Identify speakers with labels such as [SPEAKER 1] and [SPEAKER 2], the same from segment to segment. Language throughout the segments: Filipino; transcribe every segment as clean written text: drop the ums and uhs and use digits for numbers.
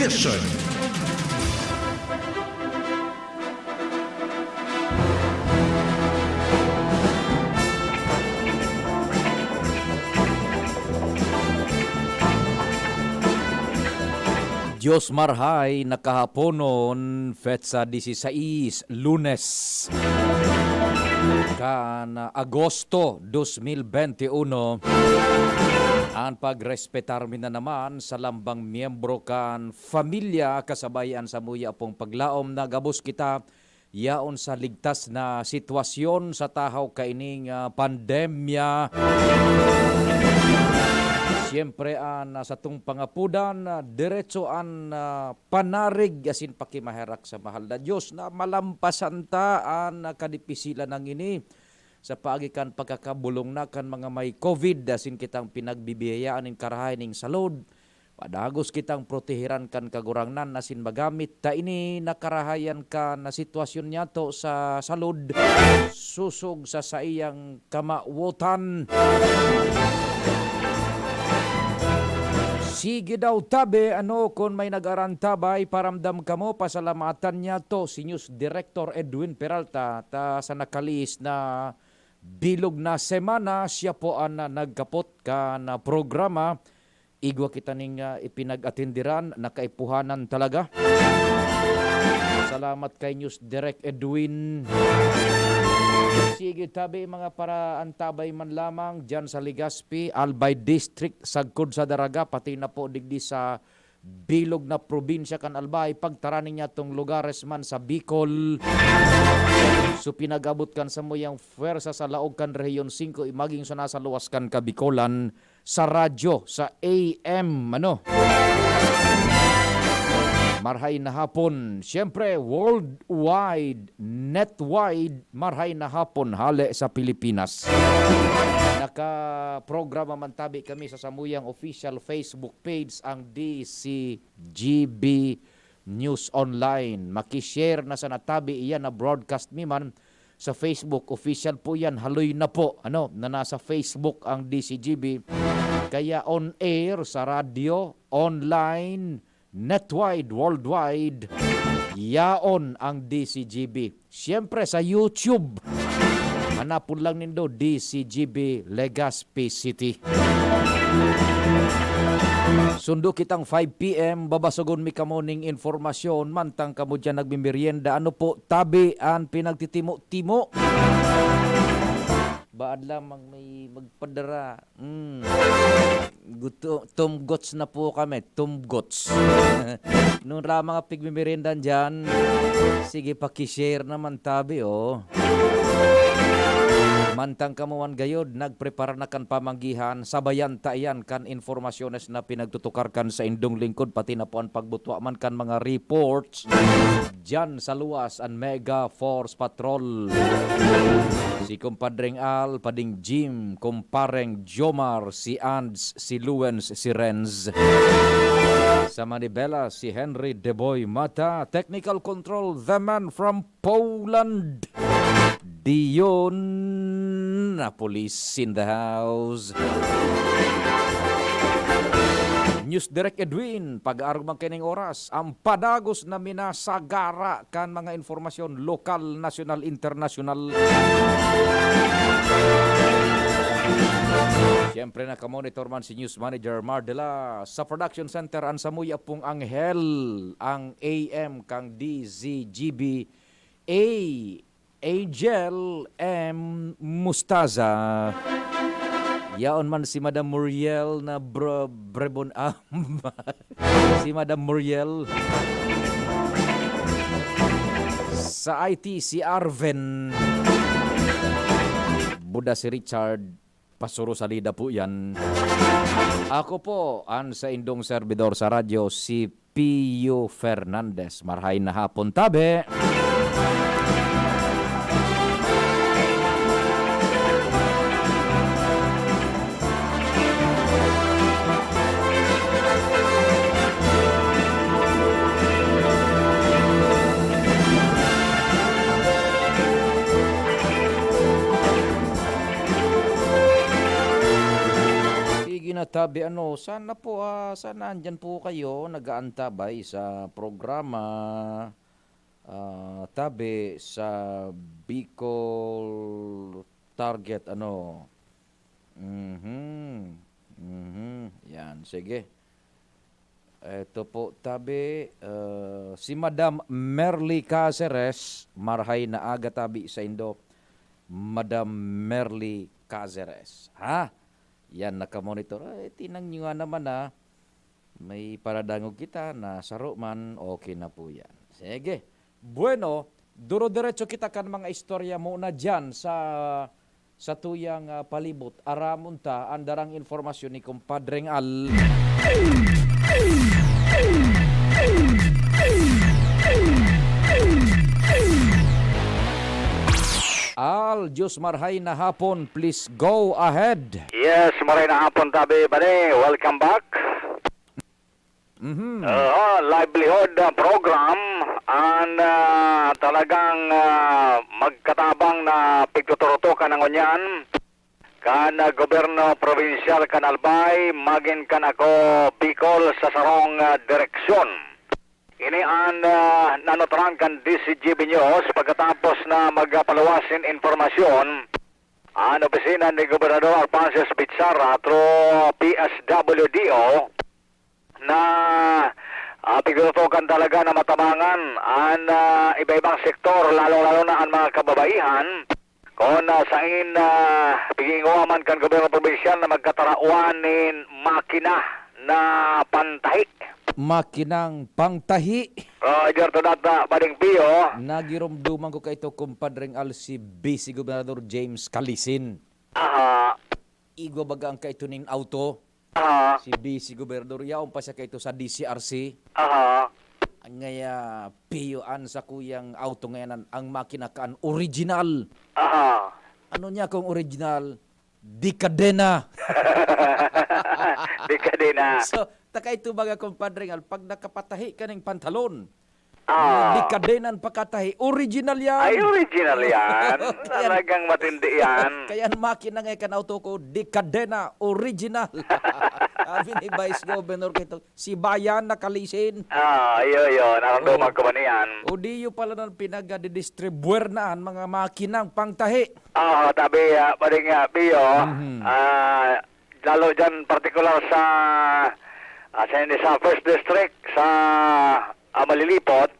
[SPEAKER 1] Edition.
[SPEAKER 2] Diyos marhay, nakahaponon, Fetsa 16, Lunes. Kan Agosto 2021, ang pagrespetar mi na naman sa lambang miyembro kan familia kasabayan sa muya pong paglaom na gabos kita yaon sa ligtas na sitwasyon sa tahaw kaining pandemya. Siyempre sa tung pangapudan, diretso panarig asin pakimaherak sa mahal na Diyos na malampasan ta kadipisilan ng ini sa paagikan pagkakabulong na kan mga may COVID asin kitang pinagbibiyayaan in karahay ning salod. Padagos kitang protehiran kan kagurangnan asin magamit ta ini nakarahayan ka na sitwasyon niya to sa salod susog sa saiyang kamawutan. Sige daw tabi, kung may nag-arantabay, paramdam ka mo, pasalamatan niya to, si News Director Edwin Peralta, ta sa nakalis na bilog na semana, siya po ang nagkapot ka na programa, igwa kita ning ipinag-atindiran, nakaipuhanan talaga. Salamat kay News Direct Edwin. Sige tabi mga para antabay man lamang dyan sa Legazpi, Albay District, Sagkod sa Daraga, pati na po digdi sa bilog na probinsya kan Albay, pagtaranin niya tong lugares man sa Bicol. So pinagabot kan sa muyang fuerza sa laog kan Rehiyon 5, maging sa nasa luwas kan Kabikolan, sa radyo, sa AM, marhay na hapon. Siyempre, worldwide, netwide, marhay na hapon hale sa Pilipinas. Naka-programa man tabi kami sa samuyang official Facebook page ang DZGB News Online. Makishare na sa natabi iyan na broadcast mi man sa Facebook. Official po yan. Haloy na po na nasa Facebook ang DZGB. Kaya on air sa radio, online, netwide, worldwide, yaon ang DZGB. Siyempre sa YouTube, hanapon lang nindo DZGB Legazpi City. Sundo kitang 5 p.m. babasogon mi kamo ning informasyon mantang kamo dyan nagmimerienda. Ano po tabi ang pinagtitimo-timo? Baad lamang may magpadara. Tumgots na po kami. Tumgots. Noon lamang ang pigmimirindan dyan, sige pakishare naman tabi Mantang kamuan gayod, nagprepara na kan pamanggihan, sabayan tayan kan informasyones na pinagtutukar kan sa indong lingkod, pati na po ang pagbutwa man kan mga reports dyan sa luwas ang Mega Force Patrol. Si Kumpadring Al, Pading Jim, Kumpareng Jomar, si Ands, si Luens, si Renz. Sa Manibela, si Henry Deboy Mata. Technical Control, the man from Poland, Dion, na police in the house. News Direct Edwin, pag-aarumang kining oras, ang padagos na minasagara kan mga informasyon lokal, national, international. Siyempre nakamonitor man si News Manager Mardela sa Production Center ang samuya pong Anghel, ang AM kang DZGB Angel M. Mustaza. Yaon man si Madam Muriel na Brebon si Madam Muriel. Sa IT si Arven. Buda si Richard. Pasuro salida po yan. Ako po ang sa indong servidor sa radyo si Pio Fernandez. Marhay na hapon tabi. tabi sana po sana andyan po kayo nag-aantabay sa programa tabi sa Bicol Target Yan, sige. Ito po tabi si Madam Merly Caceres, marhay na aga tabi sa Indo. Madam Merly Caceres. Yan, nakamonitor. Tinang nyo nga naman may paradangog kita na saro man, okay na po yan. Sige. Bueno, duro-diretso kita kan mga istorya muna dyan sa tuyang palibot. Aramunta, andarang informasyon ni Kumpadreng Al. Al, Diyos marhay na hapon, please go ahead.
[SPEAKER 1] Yes, maray na hapon tabi, bade. Welcome back. Livelihood program and talagang magkatabang na pigtuturutukan ng unyan kan gobyerno provinsyal kan Albay magin kan ako Bicol sa sarong direksyon. Ini ang nanotran kan DZGB News pagkatapos na magpalawasin informasyon ang opisina ni Gobernador Alphonsus Pizarra through PSWDO na pigutukan talaga na matabangan ang iba-ibang sektor, lalo-lalo na ang mga kababaihan kung sain piginguaman kan gobyerno probinsyan na magkatarauanin makina na pantahi.
[SPEAKER 2] Makinang pangtahi.
[SPEAKER 1] Dito data, Bading Pio.
[SPEAKER 2] Nagirumduman ko kaito Kumpadreng Al si Vice Gobernador James Calisin. Igwa baga ang kaito ning auto. Si Vice Gobernador yaon pa siya kaito sa DCRC. Ngaya Pioan sa kuyang auto ngayon ang makina kaan original. Ano niya kung original? Dikadena.
[SPEAKER 1] Dikadena.
[SPEAKER 2] So, taka ito baga Kumpadreng Al, pag nakapatahi ka ng pantalon, dikadenan pakatahi, original yan.
[SPEAKER 1] Ay, original yan. Talagang matindi yan.
[SPEAKER 2] Kaya makina ngayon kan auto ko, dikadena, original. Sabi ni Vice Governor kito, si Bayan nakalisin.
[SPEAKER 1] Yun. Naramdaman ko ba niyan?
[SPEAKER 2] O di yung pala nang pinag-distribuer na ang mga makinang pangtahi.
[SPEAKER 1] Tabi, Bading Pio, lalo dyan particular sa First District sa Malilipot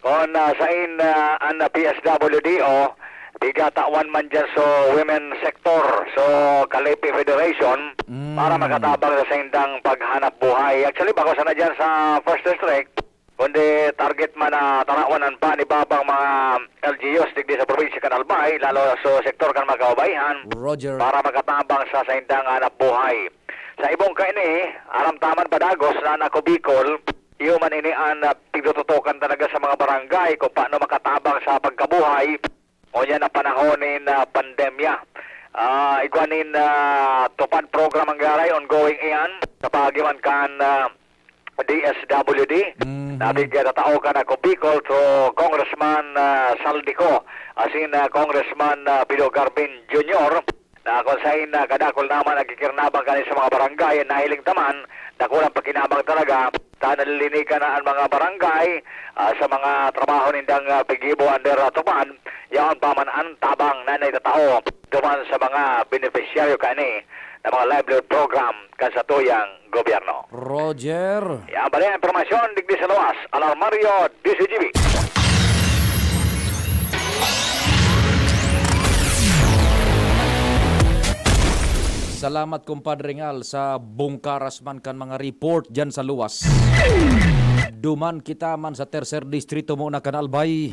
[SPEAKER 1] kung sain ang PSWDO bigatawan man dyan so women sector so Kalipi Federation para makatabang sa indang paghanap buhay. Actually bako sana dyan sa First District kundi target man na tanawanan pa ni babang mga LGUs digdi sa probinsya kan Albay lalo sa sektor kan magkababayan para makatabang sa indang hanap buhay. Sa ibong kaini, aram taman padagos na ako Bicol, iyo man ini ang pigtututukan talaga sa mga barangay kung paano makatabang sa pagkabuhay o yan na panahonin na pandemya. Iguanin tupad program ang garay, ongoing iyan, kapagiman kan DSWD. Nabigyan na tao ka na ako Bicol to Congressman Saldico, asin Congressman Pio Garbin Jr., na kung sa'in kadakol naman nagkikirnabang kanin sa mga barangay nahiling taman, dakulang pagkinabang talaga sa nalilinikan na ang mga barangay sa mga trabaho nindang pigibo under tupan, yaon pa man ang tabang na naitatao duman sa mga beneficiaryo kani na mga livelihood program kasatuyang gobyerno.
[SPEAKER 2] Roger.
[SPEAKER 1] Yan ba rin informasyon digdi sa luwas, Alarmario DZGB.
[SPEAKER 2] Salamat Kumpadreng Al sa bungkaras man kan mga report dyan sa luwas. Duman kita man sa tercer distrito mo na kan Albay.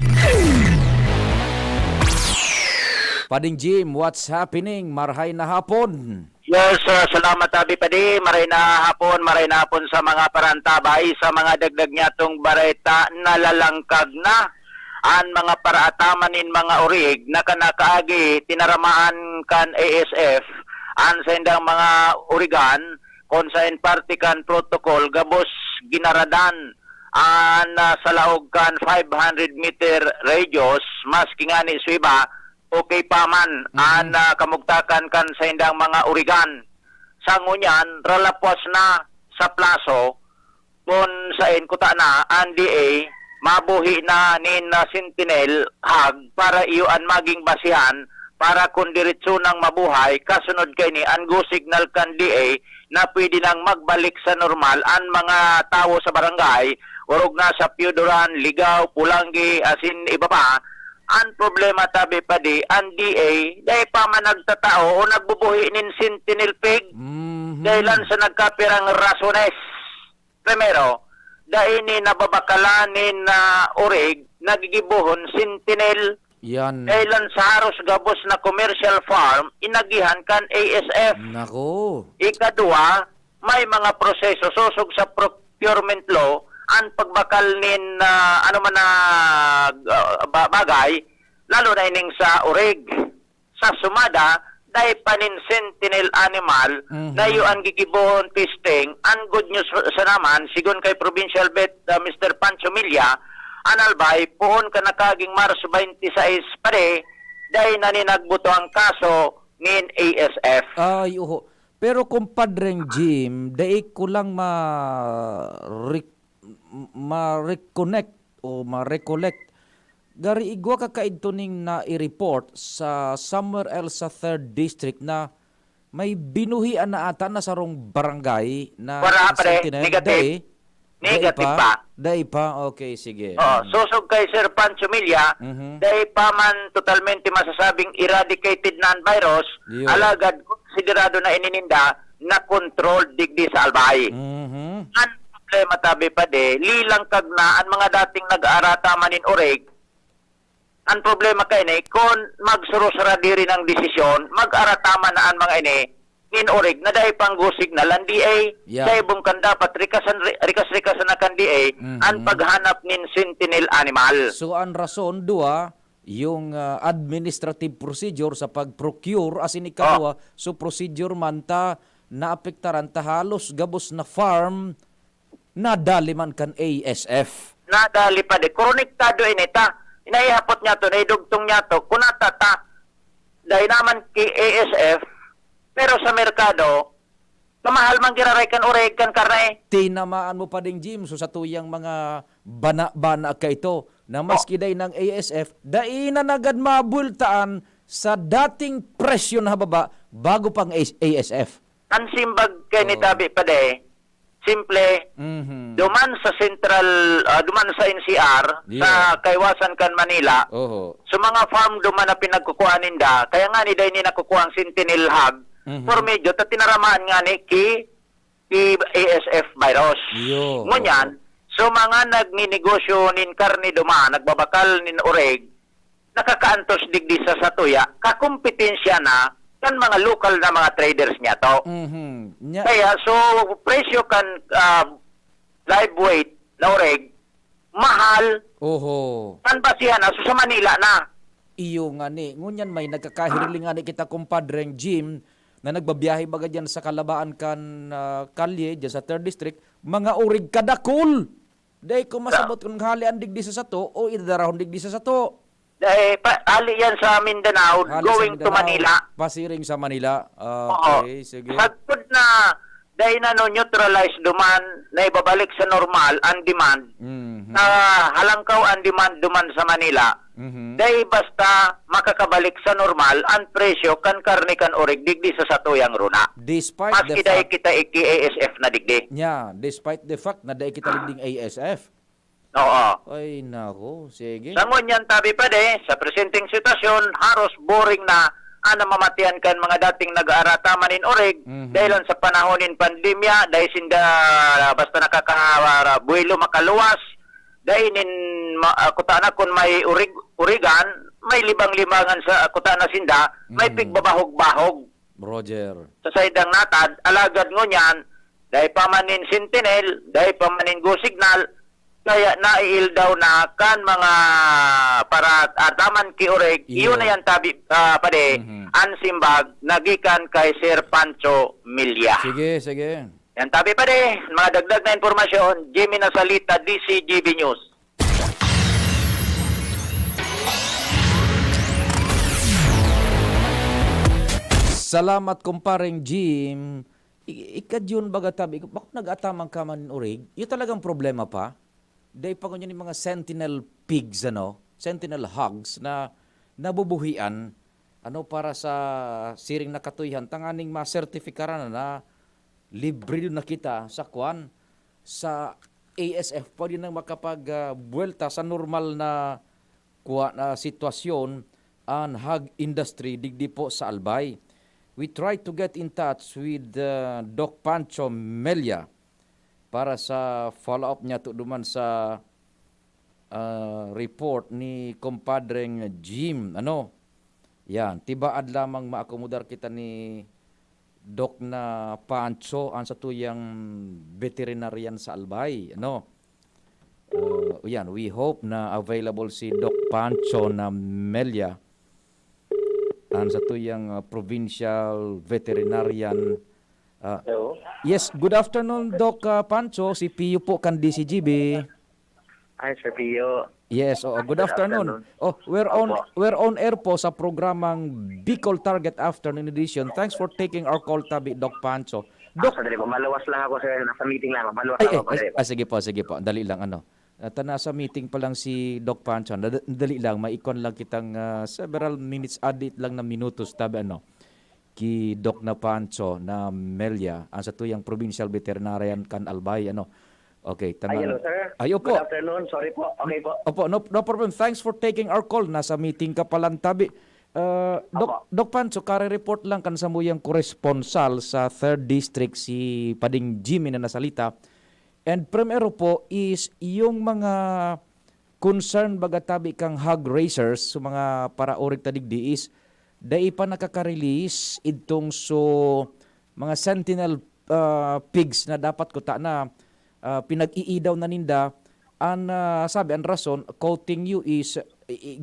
[SPEAKER 2] Pading Jim, what's happening? Marhay na hapon.
[SPEAKER 3] Yes, salamat Abi Padi. Maray na hapon sa mga parantabay, sa mga dagdag nyatong bareta nalalangkag na an mga paraatamanin mga urig na kanakaagi tinaramaan kan ASF an sa indang mga urigan kon sa partikan protocol gabos ginaradan an sa laog kan 500 meter radius maski nga ni Suiba okay pa man an kamugtakan kan sa indang mga urigan sa ngunyan, ralapwas na sa plaso, kung sain kuta na, ang DA, mabuhi na nin Sentinel hag para iyon maging basihan para kung diretso nang mabuhay, kasunod kay ni ang go signal kan DA na pwede nang magbalik sa normal ang mga tao sa barangay, urog na sa Pioduran, Ligaw, Pulanggi, asin iba pa. Ang problema tabi pa di, ang DA, dahil pa man nagtatao o nagbubuhi nin Sentinel Pig, dahilan sa nagkapirang rasones. Primero, dahil ni nababakalanin na orig, nagigibuhon Sentinel.
[SPEAKER 2] Yan.
[SPEAKER 3] Dahilan sa haros gabos na commercial farm, inagihan kan ASF.
[SPEAKER 2] Nako.
[SPEAKER 3] Ikadua, may mga proseso susog sa procurement law ang pagbakal nin ano man na bagay, lalo na ining sa orig. Sa sumada, dahil panin Sentinel animal na yung gigibohon testing. Ang good news sa naman, sigon kay Provincial Vet Mr. Pancho Milla, analbay, puhon ka nakaging Marso 26 pare, dahil naninagbuto ang kaso nin ASF.
[SPEAKER 2] Ay, oho. Pero kumpadreng Jim, dai ko lang ma-reconnect o ma-recollect. Gari igwa ka kaidtuning na i-report sa somewhere else sa 3rd District na may binuhian na ata na sarong barangay na
[SPEAKER 3] Wala pare,
[SPEAKER 2] Sentinel.
[SPEAKER 3] negative. Negative pa.
[SPEAKER 2] Dai pa? Okay, sige.
[SPEAKER 3] Susog kay Sir Pancho Milla, dahil pa man totalmente masasabing eradicated na ang virus,
[SPEAKER 2] Yun.
[SPEAKER 3] alagad konsiderado na inininda na controlled digdi sa albay. Ang problema tabi pa de, lilang kag na ang mga dating nag-aarata manin oreg, ang problema kay ni, kung magsurusara diri ng desisyon, mag-aratama na ang mga ini, in orig na dahil pang go signal ang DA, dahil bungkan dapat rikas-rikasan na kan DA, ang paghanap nin Sentinel animal.
[SPEAKER 2] So ang rason dua, yung administrative procedure sa pag-procure asin ikadua, so procedure man ta naapektaran ta halos gabos na farm nadali man kan ASF.
[SPEAKER 3] Nadali pa de, koronektado inita, inaihapot niya to, naidugtong niya to, kunatata, dahil naman kay ASF, pero sa merkado, kamahal man giraray kan oreg kan karne.
[SPEAKER 2] Tinamaan mo pa ding Jim, so sa tuyang mga bana-bana ka ito, na maski day ng ASF, dai na nagad mabultaan sa dating presyo na baba bago pang ASF.
[SPEAKER 3] Ang simbag kay ni Tabi pa de, simple, duman sa central, duman sa NCR, sa Kaywasan kan Manila, sa mga farm duman na pinagkukuha ninda, kaya nga ni day ni nakukuha ang Sentinel Hub, for medyo, tinaramaan nga ni ki ASF virus. Ngunyan, so mga nagninegosyo nin karni duman, nagbabakal nin oreg, nakakaantos digdi sa satuya, kakumpetensya na kan mga local na mga traders niya to. Kaya, so, presyo kan live weight na oreg, mahal. Kan basihan na, so sa Manila na.
[SPEAKER 2] Iyo nga ni, ngunyan may nagkakahiriling nga ni kita kumpadreng Jim, na nagbabiyahe baga dyan sa kalabaan kan kalye, dyan sa 3rd District, mga urig kadakol. Dahil kung masabot kung halian digdi sa sato, o idadarahon digdi sa sato.
[SPEAKER 3] Dahil ali yan sa Mindanao, going to Manila.
[SPEAKER 2] Pasiring sa Manila. Okay, sige.
[SPEAKER 3] Sagpod na, dahil na neutralize duman, na ibabalik sa normal, ang demand, na halangkaw ang demand duman sa Manila, dahil basta makakabalik sa normal, ang presyo kan karne kan orig digdi sa satuyang runa.
[SPEAKER 2] Despite
[SPEAKER 3] maski dahil kita iki-ASF na digdi.
[SPEAKER 2] Yeah, despite the fact na dahil kita digding ASF.
[SPEAKER 3] Oo.
[SPEAKER 2] Ay, nako. Sige.
[SPEAKER 3] Sa ngunyan tabi pa de, sa presenting sitwasyon, haros boring na mamatian kan mga dating nag-aarata manin orig, dahil sa panahonin pandemya, dahil sinda basta nakakabuelo makaluwas, dahil nin kutana kung may urigan, may libang-libangan sa kutana sinda, may pigbabahog-bahog.
[SPEAKER 2] Roger.
[SPEAKER 3] Sa saydang natad, alagad ngunyan, dahil pamanin Sentinel, dahil pamanin go signal, kaya naiil daw na kan mga para ataman ki oreg, iyon na yan tabi pade, ansimbag, nagikan kay Sir Pancho Milla.
[SPEAKER 2] Sige, sige.
[SPEAKER 3] Yan tabi pade, mga dagdag na informasyon, Jimmy Nasalita, DZGB News.
[SPEAKER 2] Salamat kumparing Jim. Ikadyon baga tabi, bakit nag-atamang ka man urig? Yung talagang problema pa. Dahil pa ganyan yung mga sentinel pigs, sentinel hogs na nabubuhian para sa siring na katuyhan, tanganing ma-sertifikaran na libre na kita sa kwan, sa ASF, pwede nang makapag-buwelta sa normal na sitwasyon ang hog industry digdi po sa Albay. We tried to get in touch with Doc Pancho Melia para sa follow-up niya duman sa report ni kumpadreng Jim. Yan, tibaad lamang maakomodar kita ni Doc na Pancho ang sa tuyang veterinarian sa Albay. Yan, we hope na available si Doc Pancho na Melia ang sa tuyang provincial veterinarian.
[SPEAKER 4] Hello.
[SPEAKER 2] Yes, good afternoon Doc Pancho, si Pio po kan DZGB.
[SPEAKER 4] Hi, Sir Pio.
[SPEAKER 2] Yes, good afternoon. We're on air po sa programang Bicol Target Afternoon Edition. Thanks for taking our call, tabi Doc Pancho. Doc,
[SPEAKER 4] Sandali po, maluwas lang ako, sir. Nasa meeting lang. Maluwas lang ako. Sandali po.
[SPEAKER 2] sige po. Dali lang nasa meeting pa lang si Doc Pancho. Dali lang, maikon lang kitang several minutes, adit lang na minutos, tabi ki Doc na Pancho na Melia, ang sa tuyang provincial veterinarian kan Albay, Okay,
[SPEAKER 4] Hello, sir.
[SPEAKER 2] Opo.
[SPEAKER 4] Good afternoon. Sorry po. Okay po.
[SPEAKER 2] Opo, no problem. Thanks for taking our call. Nasa meeting ka palang tabi. Doc Pancho, kare-report lang kan sa muyang koresponsal sa 3rd District si Pading Jimmy na nasalita. And primero po is yung mga concern baga tabi kang hog raisers sa mga para-orig tadigdi is dai pa nakaka-release itong mga sentinel pigs na dapat ko na pinag-iidaw na ninda ang sabi ang rason quoting you is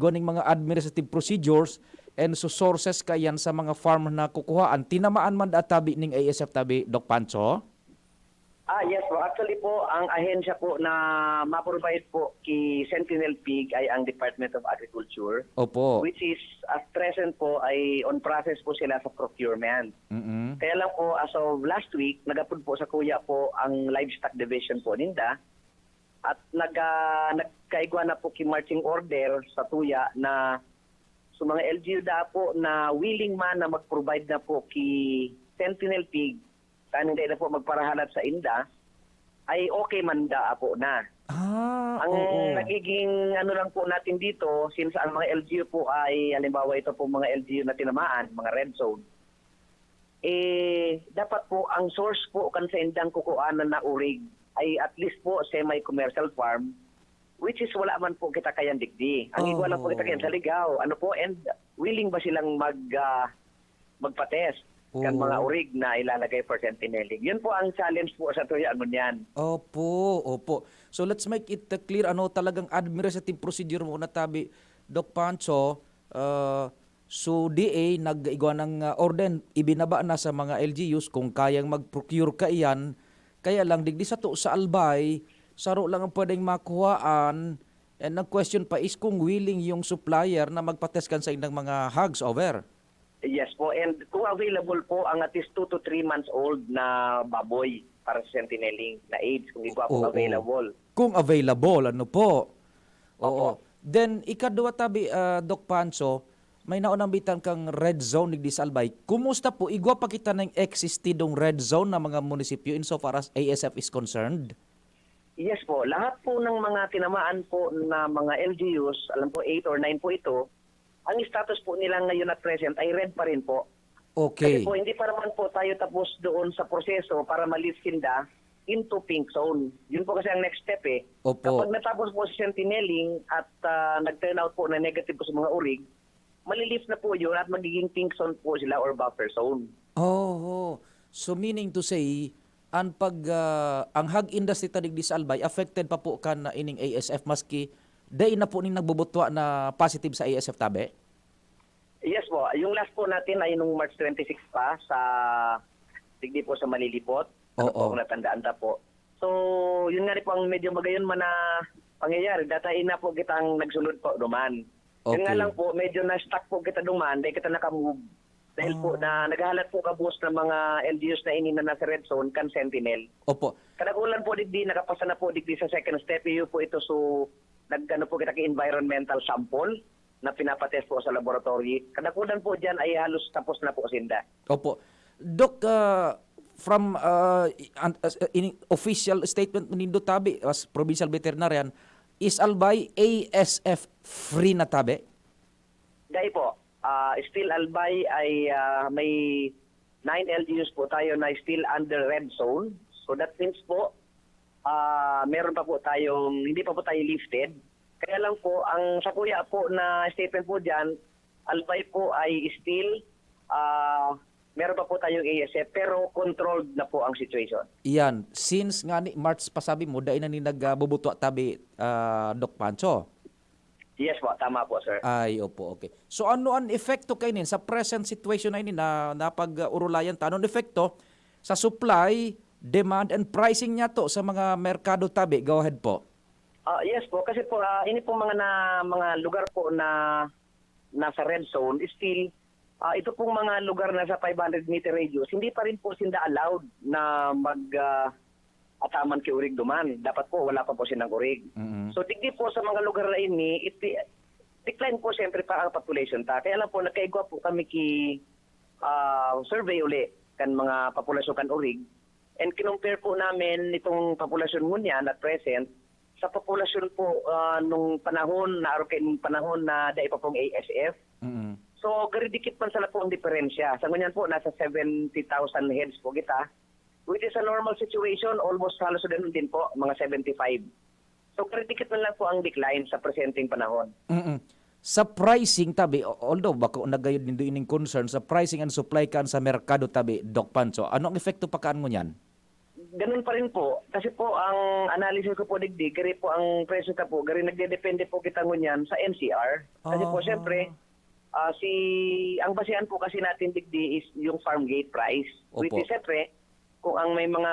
[SPEAKER 2] goning mga administrative procedures and sources kayan sa mga farm na kukuhaan tinamaan man tabi ning ASF tabi Doc Pancho.
[SPEAKER 4] Yes po. Actually po, ang ahensya po na ma-provide po kay Sentinel Pig ay ang Department of Agriculture.
[SPEAKER 2] Opo.
[SPEAKER 4] Which is, at present po, ay on process po sila sa procurement.
[SPEAKER 2] Mm-hmm.
[SPEAKER 4] Kaya lang po, as of last week, nagapod po sa kuya po ang livestock division po ninda. At nagkaigwa na po kay marching order sa tuya na so mga LGU da po na willing man na mag-provide na po kay Sentinel Pig kanin na po magparahanap sa inda, ay okay man da po na. Ang nagiging lang po natin dito, since ang mga LGU po ay, halimbawa ito po mga LGU na tinamaan, mga red zone, dapat po ang source po kan sa indang kukuanan na urig ay at least po semi-commercial farm, which is wala man po kita kayang digdi. Ang igwa lang po kita kayang sa ligaw. And willing ba silang magpa-test? Kan mga urig na ilalagay for sentineling. Yun po ang challenge po sa tuyaan mo niyan.
[SPEAKER 2] Opo. So let's make it clear, talagang administrative procedure mo na tabi, Doc Pancho, so DA nag-igwa ng orden, ibinaba na sa mga LGUs kung kayang mag-procure ka iyan, kaya lang digdi sa Albay, saro lang ang pwedeng makuhaan, and ang question pa is kung willing yung supplier na magpatest kan sa indang mga hogs over.
[SPEAKER 4] Yes po, and kung available po ang at least 2 to 3 months old na baboy para sa sentineling na age, kung igwa po available.
[SPEAKER 2] Kung available, po?
[SPEAKER 4] Opo.
[SPEAKER 2] Then, ikadwa tabi, Doc Pancho, may naunang bitan kang red zone ni Albay. Kumusta po? Igwa pa kita ng existidong red zone na mga munisipyo insofar as ASF is concerned?
[SPEAKER 4] Yes po, lahat po ng mga tinamaan po na mga LGUs, alam po 8 or 9 po ito, ang status po nila ngayon at present ay red pa rin po.
[SPEAKER 2] Okay.
[SPEAKER 4] Kasi po, hindi pa naman po tayo tapos doon sa proseso para maliskinda into pink zone. Yun po kasi ang next step eh.
[SPEAKER 2] Opo.
[SPEAKER 4] Kapag natapos po si sentineling at nag-turn out po na negative po sa mga urig, malilift na po yun at magiging pink zone po sila or buffer zone.
[SPEAKER 2] So meaning to say, ang hog industry tadig di sa Albay, affected pa po kan na ining ASF maski day na po ning nagbubutwa na positive sa ASF tabi?
[SPEAKER 4] Yes po. Yung last po natin ay nung March 26 pa sa digdi po sa Malilipot. Po kung natandaan ta po. So, yun nga rin po ang medyo magayon man na pangyayari. Datahin na po kitang nagsulod po duman.
[SPEAKER 2] Okay.
[SPEAKER 4] Yun nga lang po, medyo na-stuck po kita duman, dahil kita nakamove Dahil po na naghahalat po kabus ng mga LGUs na ini na nasa red zone kan Sentinel.
[SPEAKER 2] Opo.
[SPEAKER 4] Kadagulan po digdi nakapasa na po digdi sa second step iyo po ito so nagano po kita ki environmental sample na pinapatest po sa laboratory. Kadagulan po diyan ay halos tapos na po sinda.
[SPEAKER 2] Opo. Doc, from official statement nindo tabi as provincial veterinarian, is Albay ASF free na tabi?
[SPEAKER 4] Dahil po, still Albay ay may 9 LGUs po tayo na still under red zone. So that means po, meron pa po tayong, hindi pa po tayo lifted. Kaya lang po, ang sa kuya po na statement po dyan, Albay po ay still, meron pa po tayong ASF pero controlled na po ang situation.
[SPEAKER 2] Iyan, since nga ni March pa sabi mo, dahil na ni nagbubutwa tabi, Doc Pancho.
[SPEAKER 4] Yes po, tama po sir.
[SPEAKER 2] Ay, opo, okay. So ano ang epekto kayo nin sa present situation na ini na napag-urulayan ta? Anong epekto sa supply, demand, and pricing niya to sa mga merkado tabi? Go ahead po.
[SPEAKER 4] Yes po, kasi po ini po mga lugar po na nasa red zone, still ito pong mga lugar na sa 500 meter radius, hindi pa rin po sinda allowed na ataman kay urig duman. Dapat po wala pa po silang urig.
[SPEAKER 2] Mm-hmm.
[SPEAKER 4] So tigdi po sa mga lugar na ini, decline po siyempre pa ang population ta. Kaya lang po nagkaigwa po kami survey uli kan mga populasyon kan urig. And kinumpare po namin itong populasyon ngunyan at present sa populasyon po nung panahon na dahil pa pong ASF.
[SPEAKER 2] Mm-hmm.
[SPEAKER 4] So, garidikit man sila po ang diferensya. Sa ngunyan po, nasa 70,000 heads po kita. Which is a normal situation, almost halos din po, mga 75. So, garidikit man lang po ang decline sa presenting panahon.
[SPEAKER 2] Mm-mm. Sa pricing tabi, although bako nagayod nindo ining concern sa pricing and supply kan sa merkado tabi, Doc Pancho, ano ang epekto pa kaan mo niyan?
[SPEAKER 4] Ganun pa rin po. Kasi po, ang analysis ko po digdi, gari po ang presyo ta po, gari nagdedepende po kita ngunyan sa NCR. Kasi po, syempre, ang basihan po kasi natin digdi is yung farm gate price.
[SPEAKER 2] Opo.
[SPEAKER 4] Which is siyempre, kung ang may mga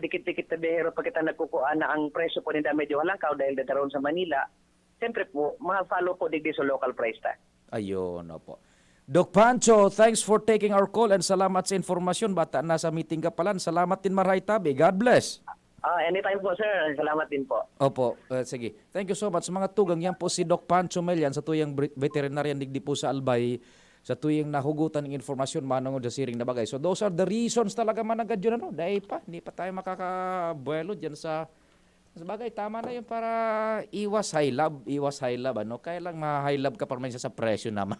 [SPEAKER 4] dikit-dikit na behero pa kita nagkukuha na ang presyo po nila medyo halangkaw dahil dadaroon sa Manila, siyempre po, follow po digdi sa local price ta.
[SPEAKER 2] Ayun, opo. Doc Pancho, thanks for taking our call and salamat sa informasyon. Bata nasa meeting ka pala. Salamat din maray tabi. God bless.
[SPEAKER 4] Anytime po, sir. Salamat din po.
[SPEAKER 2] Opo, sige. Thank you so much. Sa mga tugang, yan po si Doc Pancho Melian sa tuyang veterinarian digdi po sa Albay, sa tuyang nahugutan ng informasyon manong sa siring na bagay. So those are the reasons talaga managad yun. Dahil pa, hindi pa tayo makakabuelo dyan sa bagay. Tama na yun para iwas high love. Kaya lang ma-high love ka pa man sa presyo naman.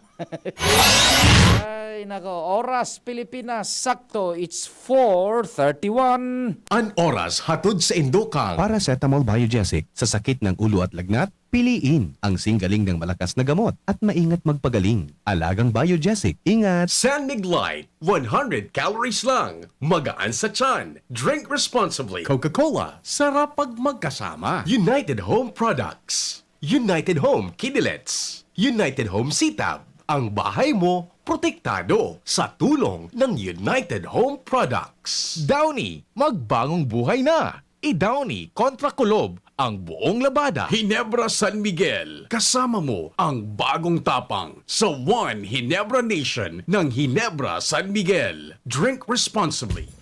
[SPEAKER 2] Ay, nako. Oras, Pilipinas. Sakto. It's 4:31.
[SPEAKER 5] An oras hatod sa Indokang.
[SPEAKER 6] Paracetamol Biogesic sa sakit ng ulo at lagnat, piliin ang singgaling ng malakas na gamot at maingat magpagaling. Alagang Biogesic. Ingat!
[SPEAKER 5] San Mig Light, 100 calories lang. Magaan sa tiyan. Drink responsibly. Coca-Cola, sarap pag magkasama. United Home Products. United Home Kidilets. United Home Sitab. Ang bahay mo, protektado sa tulong ng United Home Products. Downy, magbagong buhay na. I-Downy kontra kulob ang buong labada. Hinebra San Miguel, kasama mo ang bagong tapang sa One Hinebra Nation ng Hinebra San Miguel. Drink responsibly.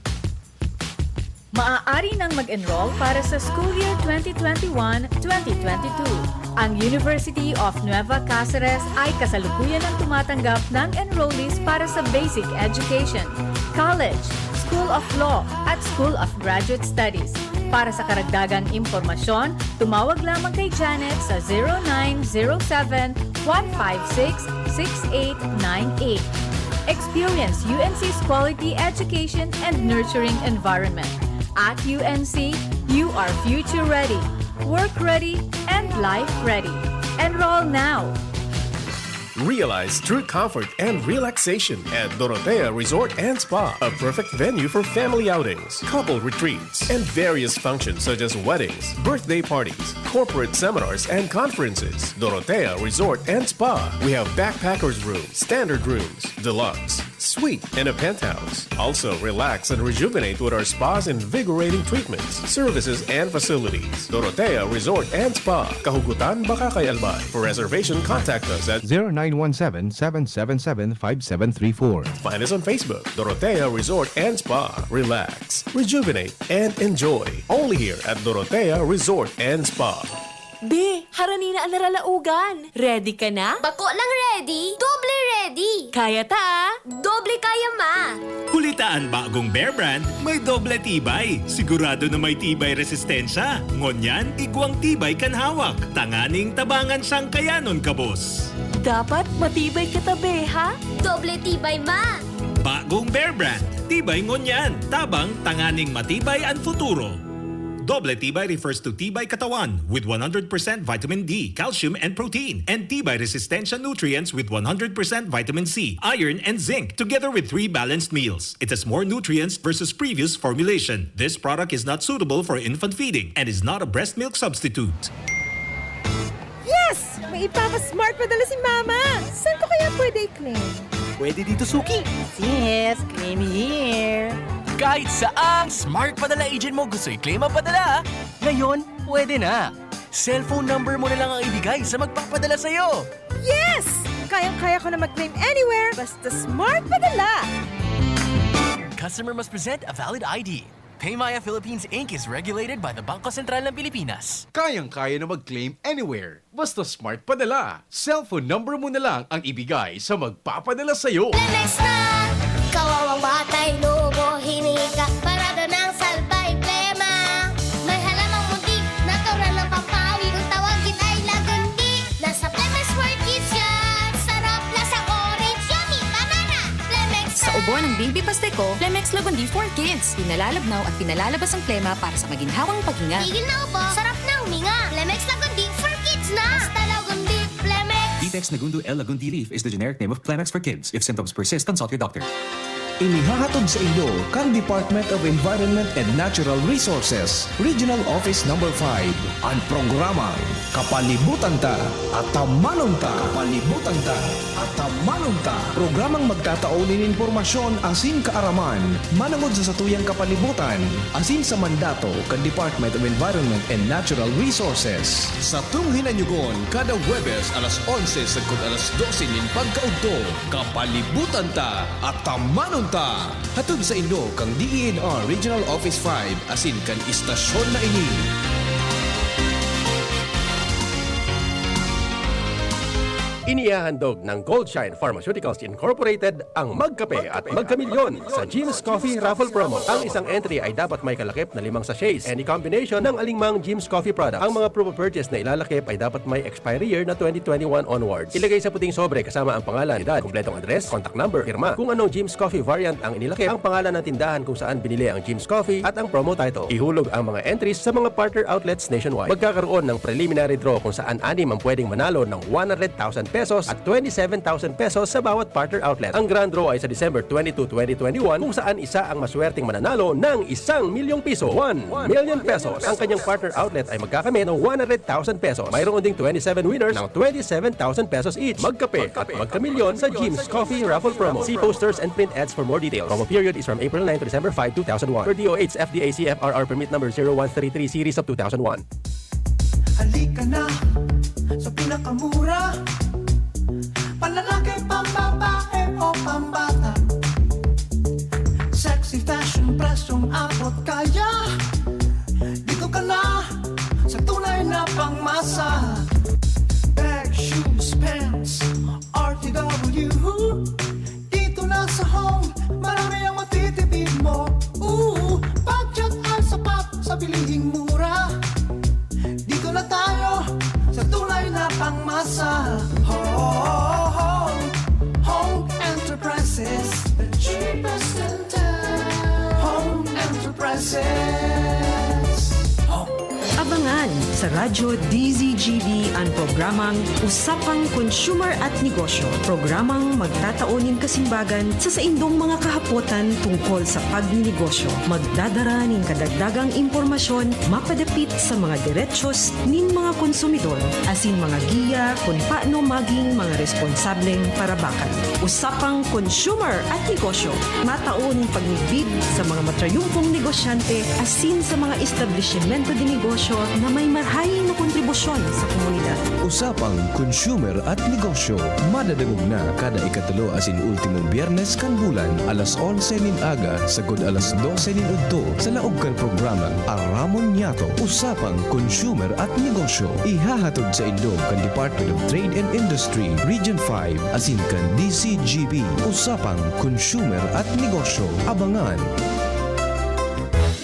[SPEAKER 7] Maaari nang mag-enroll para sa school year 2021-2022. Ang University of Nueva Cáceres ay kasalukuyan ang tumatanggap ng enrollees para sa basic education, college, School of Law at School of Graduate Studies. Para sa karagdagang impormasyon, tumawag lamang kay Janet sa 0907-156-6898. Experience UNC's quality education and nurturing environment. At UNC, you are future ready, work ready, and life ready. Enroll now!
[SPEAKER 8] Realize true comfort and relaxation at Dorotea Resort and Spa, a perfect venue for family outings, couple retreats, and various functions such as weddings, birthday parties, corporate seminars, and conferences. Dorotea Resort and Spa. We have backpackers rooms, standard rooms, deluxe, suite, and a penthouse. Also, relax and rejuvenate with our spas and invigorating treatments, services, and facilities. Dorotea Resort and Spa, Kahugutan, Bakakay, Albay. For reservation, contact us at
[SPEAKER 6] 0917-777-5734.
[SPEAKER 8] Find us on Facebook, Dorotea Resort and Spa. Relax, rejuvenate, and enjoy. Only here at Dorotea Resort and Spa.
[SPEAKER 9] Be, harani na ang naralaugan. Ready ka na?
[SPEAKER 10] Bako lang ready, doble ready.
[SPEAKER 9] Kaya ta?
[SPEAKER 10] Doble kaya ma.
[SPEAKER 11] Hulitaan bagong Bear Brand, may doble tibay. Sigurado na may tibay resistensya. Ngonyan, igwang tibay kan hawak. Tanganing tabangan sang kayanon kabos.
[SPEAKER 9] Dapat matibay ka tabi, ha?
[SPEAKER 10] Doble tibay ma.
[SPEAKER 11] Bagong Bear Brand, tibay ngonyan. Tabang tanganing matibay ang futuro. Doble tibay refers to tibay katawan with 100% vitamin D, calcium, and protein, and tibay resistensya nutrients with 100% vitamin C, iron, and zinc, together with 3 balanced meals. It has more nutrients versus previous formulation. This product is not suitable for infant feeding and is not a breast milk substitute.
[SPEAKER 12] Yes! May ipapa-smart padala si Mama! Saan ko kaya pwede i-claim?
[SPEAKER 13] Pwede dito, Suki.
[SPEAKER 12] Yes, claim here.
[SPEAKER 13] Kahit saang smart padala agent mo gusto i-claim ang padala, ngayon, pwede na. Cellphone number mo na lang ang ibigay sa magpapadala sa'yo.
[SPEAKER 12] Yes! Kayang-kaya ko na mag-claim anywhere, basta smart padala.
[SPEAKER 13] Customer must present a valid ID. Paymaya Philippines Inc. is regulated by the Bangko Sentral ng Pilipinas.
[SPEAKER 5] Kayang-kaya na mag-claim anywhere. Basta smart padala. Cellphone number mo na lang ang ibigay sa magpapadala sa'yo.
[SPEAKER 10] Lemex na, kawawang batay, lobo, hinika, parada ng salbay, plema. May halamang muntik, natural ng pampawi, kung tawagin ay lagundi. Nasa Plemex for Kids yan, sarap lasang orange, yummy, banana. Plemex na.
[SPEAKER 7] Sa ubo ng baby pasteco, Plemex Lagundi for Kids. Pinalalabnaw at pinalalabas ang plema para sa maginhawang paghinga.
[SPEAKER 10] Tigil na ubo, sarap na huminga. Plemex Lagundi for Kids na. Basta Lagundi, Plemex.
[SPEAKER 14] Vitex Nagundo L. Lagundi Leaf is the generic name of Plemex for kids. If symptoms persist, consult your doctor.
[SPEAKER 15] Inihahatod sa inyo kan Department of Environment and Natural Resources, Regional Office No. 5, ang programang Kapalibutan Ta at Tamanon Ta. Kapalibutan Ta at Tamanon Ta. Programang magtataon ng impormasyon asin kaaraman, manangod sa satuyang kapalibutan, asin sa mandato kan Department of Environment and Natural Resources. Sa tunghinanyugon, kada Huwebes alas 11 sagkod alas 12 nin pagkaugto, Kapalibutan Ta at Tamanon Ta. Hatod sa inyo kang DENR Regional Office 5 asin kan istasyon na ini.
[SPEAKER 8] Inihahandog ng Goldshine Pharmaceuticals Incorporated ang Magkape at Magkamilyon sa Jim's Coffee Raffle Promo. Ang isang entry ay dapat may kalakip na 5 sachets. Any combination ng alingmang Jim's Coffee products. Ang mga proof of purchase na ilalakip ay dapat may expiry year na 2021 onwards. Ilagay sa puting sobre kasama ang pangalan, edad, kumpletong address, contact number, firma, kung anong Jim's Coffee variant ang inilakip, ang pangalan ng tindahan kung saan binili ang Jim's Coffee at ang promo title. Ihulog ang mga entries sa mga partner outlets nationwide. Magkakaroon ng preliminary draw kung saan 6 ang pwedeng manalo ng 100,000 pesos at 27,000 pesos sa bawat partner outlet. Ang grand draw ay sa December 22, 2021 kung saan isa ang maswerteng mananalo ng 1 milyong piso. 1 million pesos. Ang kanyang partner outlet ay magkakamit ng 100,000 pesos. Mayroon ding 27 winners ng 27,000 pesos each. Magkape at magkamilyon sa Jim's Coffee Raffle Promo. See posters and print ads for more details. Promo period is from April 9 to December 5, 2001. Per DOH FDA CFRR permit number 0133 series of 2001.
[SPEAKER 16] Halika na sa pinakamura, panlalaki, pambabae o pambata. Sexy fashion, presyong abot kaya. Dito ka na sa tunay na pangmasa. Bag, shoes, pants, RTW. Dito na sa home, marami ang matitipid mo. Budget ay sapat sa bilihing mura. Dito na tayo sa tunay na pangmasa. Home Enterprises, the cheapest in town. Home Enterprises.
[SPEAKER 7] Abangan
[SPEAKER 17] Abangan sa Radyo DZGB ang programang Usapang Consumer at Negosyo. Programang magtataunin kasimbagan sa saindong mga kahapotan tungkol sa pagninegosyo. Magdadara ning kadagdagang impormasyon mapadapit sa mga diretsyon nin mga konsumidor asin mga giya kung paano maging mga responsableng parabakan. Usapang Consumer at Negosyo. Mataon pagnibid sa mga matrayumpong negosyante asin sa mga establishmento de negosyo na may marhaying na kontribusyon sa komunidad.
[SPEAKER 15] Usapang Consumer at Negosyo. Madadagog na kada ikatulo asin ultimong Biyernes kan bulan alas 11 nin aga sagod alas 12 nin udto sa laog kan programang Aramon Yato. Usapang Consumer at Negosyo. Ihahatod sa Indog kan Department of Trade and Industry Region 5 asin kan DZGB. Usapang Consumer at Negosyo. Abangan.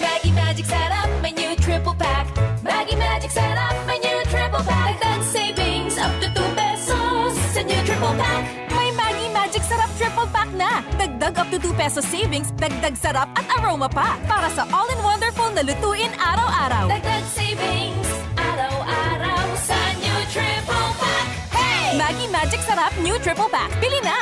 [SPEAKER 9] Maggie Magic Sarap, my new triple pack. Maggie Magic Sarap, my new triple pack. Dagdag savings up to 2 pesos sa new triple pack. May Maggie Magic Sarap triple pack na. Dagdag up to 2 pesos savings, dagdag sarap at aroma pa. Para sa all-in-wonderful na lutuin araw-araw. Dagdag savings, araw-araw sa new triple pack. Hey! Maggie Magic Sarap new triple pack. Pili na!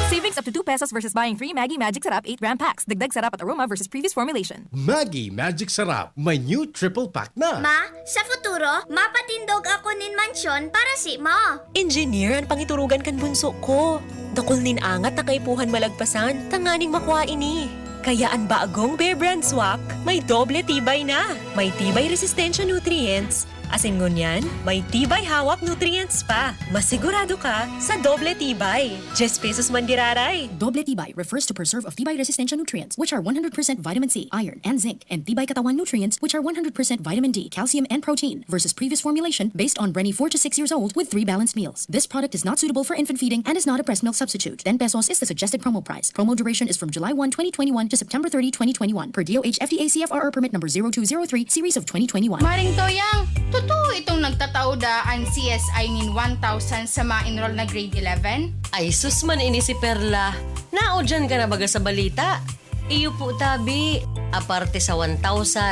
[SPEAKER 9] Savings up to 2 pesos versus buying free Maggie Magic Sarap 8-gram packs. Dagdag sarap at aroma versus previous formulation.
[SPEAKER 5] Maggie Magic Sarap, may new triple pack na.
[SPEAKER 10] Ma, sa futuro, mapatindog ako nin mansyon para si Ma.
[SPEAKER 18] Engineer ang pangiturugan kan bunso ko. Dakol nin angat na kaipuhan malagpasan, tanganing makuha ini. Kaya ang bagong Bear Brand Swak, may doble tibay na. May tibay resistensya nutrients, asin ngunyan, may tibay hawak nutrients pa. Masigurado ka sa doble tibay. 10 pesos man diraray.
[SPEAKER 19] Doble tibay refers to preserve of tibay resistensya nutrients, which are 100% vitamin C, iron, and zinc, and tibay katawan nutrients, which are 100% vitamin D, calcium, and protein, versus previous formulation based on Brenny 4 to 6 years old with 3 balanced meals. This product is not suitable for infant feeding and is not a breast milk substitute. 10 pesos is the suggested promo price. Promo duration is from July 1, 2021 to September 30, 2021 per DOH FDA CFRR permit number 0203 series of 2021.
[SPEAKER 20] Maring Toyang, totoo itong nagtatauda ang CSI nin 1,000 sa ma-enroll na grade 11?
[SPEAKER 21] Ay sus man ini si Perla. Nao dyan ka na baga sa balita. Iyo po tabi. Aparte sa 1,000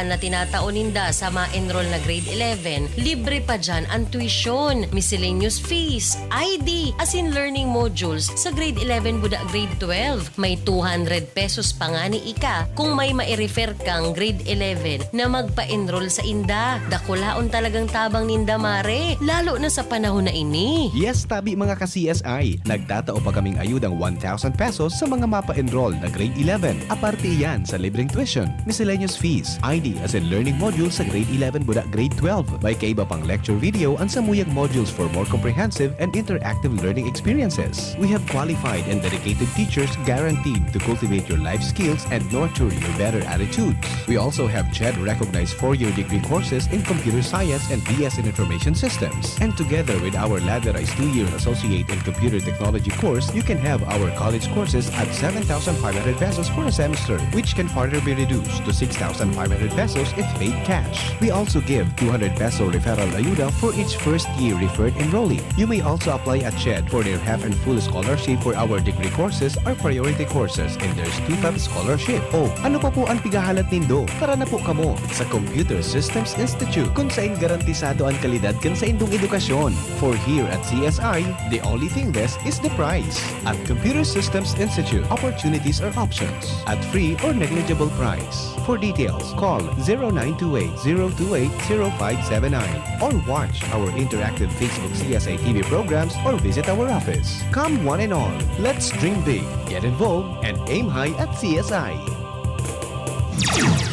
[SPEAKER 21] na tinataoninda sa ma-enroll na grade 11, libre pa dyan ang tuition, miscellaneous fees, ID, as in learning modules sa grade 11 buda grade 12. May 200 pesos pa nga ni Ika kung may mai-refer kang grade 11 na magpa-enroll sa inda. Dakulaon talagang tabang ninda mare, lalo na sa panahon na ini.
[SPEAKER 6] Yes, tabi mga ka-CSI. Nagtatao pa kaming ayudang 1,000 pesos sa mga mapa-enroll na grade 11. Aparte yan sa libreng tuition, miscellaneous fees, ID as in learning modules sa grade 11 buda grade 12. May kaiba pang lecture video ang samuyang modules for more comprehensive and interactive learning experiences. We have qualified and dedicated teachers guaranteed to cultivate your life skills and nurture your better attitudes. We also have CHED-recognized 4-year degree courses in computer science and BS in information systems. And together with our ladderized 2-year associate in computer technology course, you can have our college courses at 7,500 pesos for a semester, which can further be reduced to 6,500 pesos if paid cash. We also give 200 peso referral ayuda for each first year referred enrollee. You may also apply at CHED for their half and full scholarship for our degree courses or priority courses, and there's 2-5 scholarship. Oh, ano pa po ang pigahalat nindo? Tara na po kamo sa Computer Systems Institute kung saan garantisado ang kalidad kan sa indong edukasyon. For here at CSI, the only thing best is the price. At Computer Systems Institute, opportunities are options at free or negligible price. For details, call 0928-028-0579 or watch our interactive Facebook CSI TV programs or visit our office. Come one and all, let's dream big, get involved, and aim high at CSI.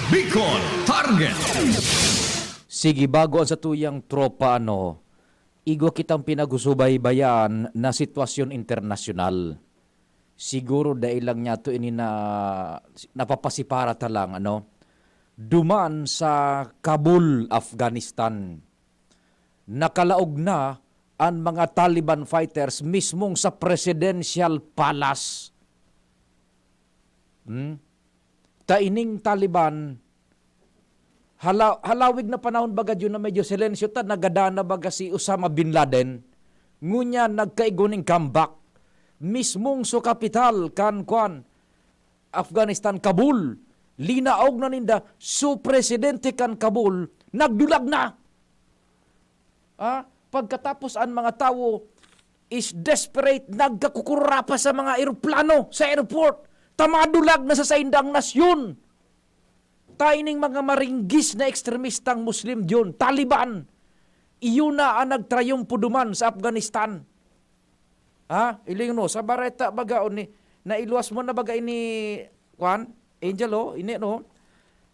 [SPEAKER 15] Bicol Target.
[SPEAKER 2] Sige, bago ang sa tuyang tropa, igo kitang pinagusubay-bayan na sitwasyon internasyonal. Siguro dahil lang niya to ini na napapasipara talang duman sa Kabul, Afghanistan. Nakalaog na ang mga Taliban fighters mismong sa Presidential Palace. Taining Taliban, halawig na panahon baga yun na medyo silensyo ta, nagadana baga si Osama Bin Laden, ngunya nagkaigoning comeback. Mismong so kapital kan Afghanistan, Kabul, linaog na ninda so presidente kan Kabul nagdulag na. Pagkatapos ang mga tao is desperate, nagkakukura pa sa mga eroplano, sa airport, tamadulag na sa saindang nasyon. Taining mga maringgis na ekstremistang Muslim diyon, Taliban, iyon na ang nagtrayumpo duman sa Afghanistan. Iling no, sa bareta bagaon ni, nailuwas mo na bagay ni Juan, Angelo, ini no,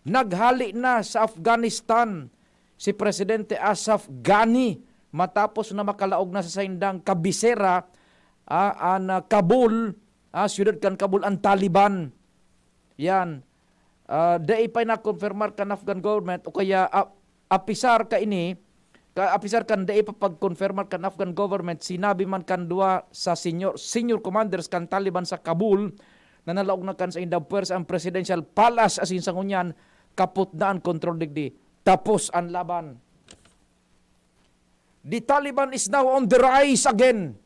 [SPEAKER 2] naghali na sa Afghanistan si Presidente Ashraf Ghani matapos na makalaog na sa saindang kabisera ang Kabul, siyudad kan Kabul ang Taliban. Yan. Dai pa na konfirmar kan Afghan government o kaya apisar ka ini, apisar kan dai pa pag-confirmar kan Afghan government, sinabi man kan dua sa senior commanders kan Taliban sa Kabul na nalaog na kan sa indang pwers ang presidential palace asin sa ngunyan kaput na ang kontrol digdi. Tapos ang laban. The Taliban is now on the rise again.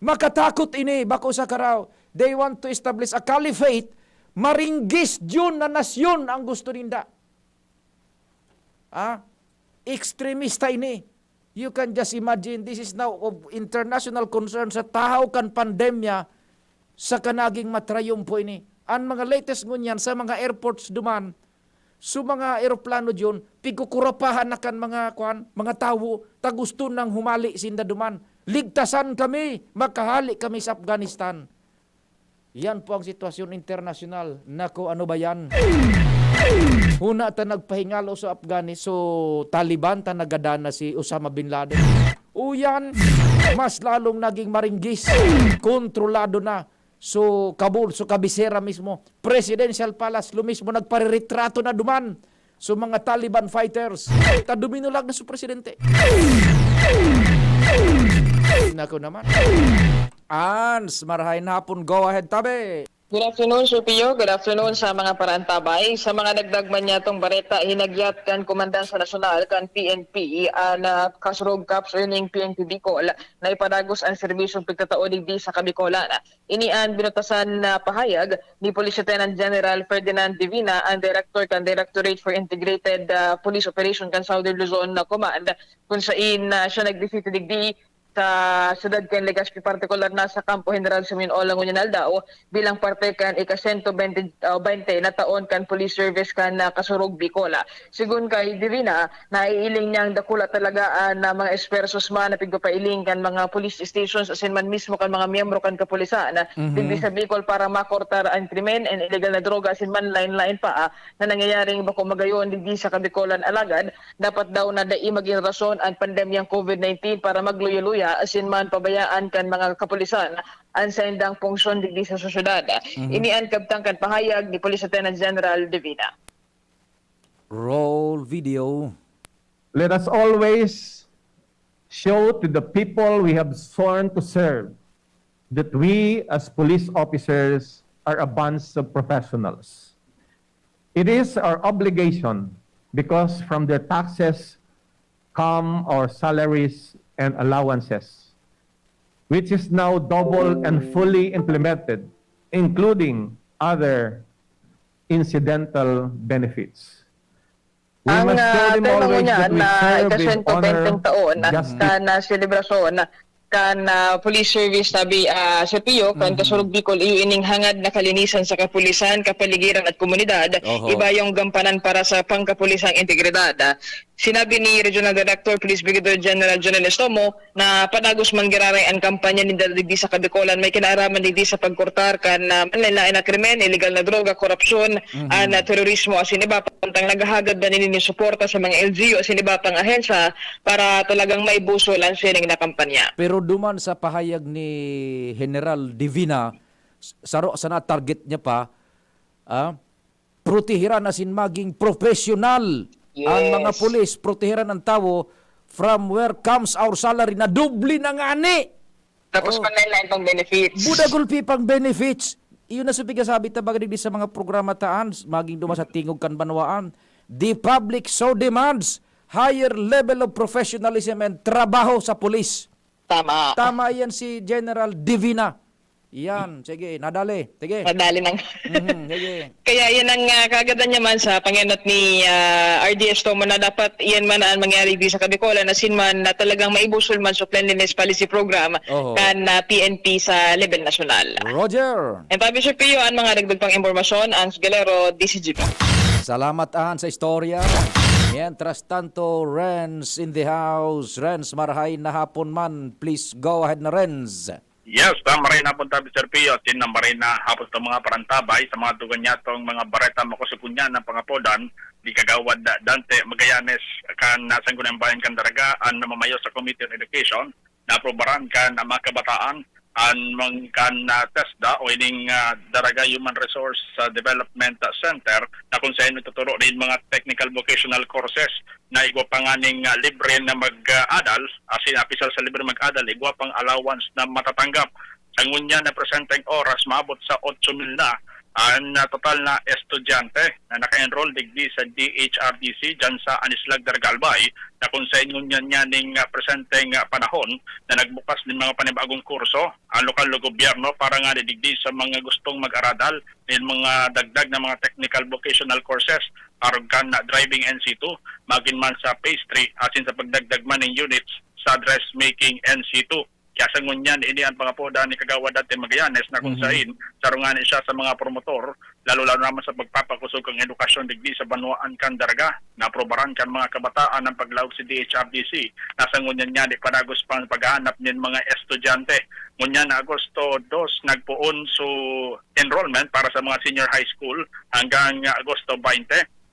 [SPEAKER 2] Makatakot ini, bako sa karaw. They want to establish a caliphate. Maringgis yun na nasyon ang gusto ninda. Ekstremista ini. You can just imagine, this is now of international concern sa tahaw kan pandemya sa kanaging matrayumpo ini. Ang mga latest ngunyan sa mga airports duman, so mga eroplano diyon, pigkukurapahan na kan mga tao, ta gusto nang humali sinda duman. Ligtasan kami, makahali kami sa Afghanistan. Yan po ang sitwasyon internasyonal. Nako, ano ba yan? Una ta nagpahingalo sa Afghanistan, so Taliban ta nagadana si Osama Bin Laden. Uyan, mas lalong naging maringgis. Kontrolado na. So Kabul, so kabisera mismo. Presidential Palace, mismo nagpariretrato na duman. So mga Taliban fighters. Taduminulag na sa presidente. Nako naman. Ans, marahay na hapon. Go ahead, tabi.
[SPEAKER 1] Good afternoon, Sir Pio. Good afternoon sa mga parantabay. Sa mga nagdagman niya itong bareta, hinagyat kan Kumandansa Nasyonal, kan PNP, na Kasrog Caps Earning PNP Bicol, na ipadagos ang serbisyong pagtataodig di sa Kabikolan. Inian binutasan na pahayag ni Police Lieutenant General Ferdinand Divina, ang Director kan Directorate for Integrated Police Operation kan Southern Luzon na Command, kung saan siya nag-defeat digdi sa siyudad kan Legazpi, partikular na sa Kampo General Suminola Ngunyanaldao, bilang parte kan ika-120 na taon kan police service kan Kasurog Bicola. Sigun kay Divina, naiiling niyang dakula talaga na mga espersos man na pigpapailing kan mga police stations asin man mismo kan mga miyembro kan kapulisan digdi sa Bicol para makortar ang krimen and illegal na droga asin man line pa na nangyayaring bako magayon digdi sa Kabikolan alagad. Dapat daw na dai maging rason ang pandemyang COVID-19 para magluya-luya asin man pabayaan kan mga kapulisan ang saindang funksyon digdi sa sosyedad. Inian kabtang kan pahayag ni Police Lieutenant General Divina.
[SPEAKER 2] Roll video.
[SPEAKER 22] Let us always show to the people we have sworn to serve that we as police officers are a bunch of professionals. It is our obligation because from their taxes come our salaries and allowances, which is now double and fully implemented, including other incidental benefits. We
[SPEAKER 1] Ang
[SPEAKER 22] must show them
[SPEAKER 1] tema
[SPEAKER 22] always
[SPEAKER 1] niya
[SPEAKER 22] that we
[SPEAKER 1] na
[SPEAKER 22] serve with
[SPEAKER 1] ika-120
[SPEAKER 22] honor,
[SPEAKER 1] taon
[SPEAKER 22] justice,
[SPEAKER 1] na selebrasyon kan police service sabi sa Pio kan Kasurog Bicol iyo ining hangad na kalinisan sa kapulisan, kapaligiran at komunidad. Iba yung gampanan para sa pangkapulisang integridad. Sinabi ni Regional Director Police Brigadier General Jonel Estomo na padagos manggiraray ang kampanya ni digdi sa Kabikolan may kinaaraman digdi sa pagkortar kan manlain na krimen, illegal na droga, korupsyon, na terorismo asin iba pang naghahagad ba nini suporta sa mga LGU asin iba pang ahensya para talagang maibusol ang sining na kampanya.
[SPEAKER 2] Pero duman sa pahayag ni General Divina, saro sana target niya pa, protehiran asin maging professional. Ang mga pulis, protehiran ang tao from where comes our salary na dubli na ngani.
[SPEAKER 1] Tapos panlain pang benefits.
[SPEAKER 2] Budagulpi pang benefits. Iyon na sabi kasabi tabagdig sa mga programa taan, maging duma sa tingog kan banwaan. The public so demands higher level of professionalism and trabaho sa pulis.
[SPEAKER 1] Tama.
[SPEAKER 2] Tama yan si General Divina. Yan, sige, nadali. Sige.
[SPEAKER 1] Madali nang.
[SPEAKER 2] Sige.
[SPEAKER 1] Kaya yan ang kaganda naman sa panginot ni RDS Tomo na dapat yan man ang mangyari di sa Kabicolan asin man na talagang maibusol man sa Cleanliness Policy Program
[SPEAKER 2] Oho.
[SPEAKER 1] kan PNP sa level nasyonal.
[SPEAKER 2] Roger.
[SPEAKER 1] And pabi Sir Pio, ang mga dagdag pang impormasyon, ang Galero, DZGB.
[SPEAKER 2] Salamat sa istorya. Mientras tanto, Renz in the house. Renz, marahay na hapon man. Please go ahead na, Renz.
[SPEAKER 3] Yes, maray na punta Sir Pio, maray na hapon sa mga parantabay, sa mga tugan niya itong mga bareta makusukunya ng pangapodan, di kagawad Dante Magallanes kan nasang gunang bayan kan daraga ang namamayo sa Committee on Education, naprobaran kan ang mga kabataan ang kan TESDA o ining Daraga Human Resource Development Center na kung saan ituturo din mga technical vocational courses na igwa pa nga ning libre na mag-adal, asin apisal sa libre mag-adal, igwa pang allowance na matatanggap. Sa ngunya na presenteng oras, maabot sa 8,000 na ang total na estudyante na naka-enroll digdi sa DHRDC dyan sa Anislag Dargalbay na kung sa inyo niya ning presenteng panahon na nagbukas din mga panibagong kurso ang lokal na gobyerno para nga digdi sa mga gustong mag-aradal ng mga dagdag na mga technical vocational courses arugan na driving NC2 magin man sa pastry asin sa pagdagdag man ng units sa dressmaking NC2. Kaya sa ngunyan, ini ang pangapoda ni Kagawad Dante Magallanes na kung saan sarunganin siya sa mga promotor, lalo-lalo naman sa pagpapakusog ng edukasyon digdi sa Banuan kan Daraga, na aprobaran kan mga kabataan ng paglaog si DHRDC. Nasa ngunyan niya, di panagos pang paghahanap ng mga estudyante. Ngunyan na Agosto 2, nagpuon so enrollment para sa mga senior high school hanggang Agosto 20.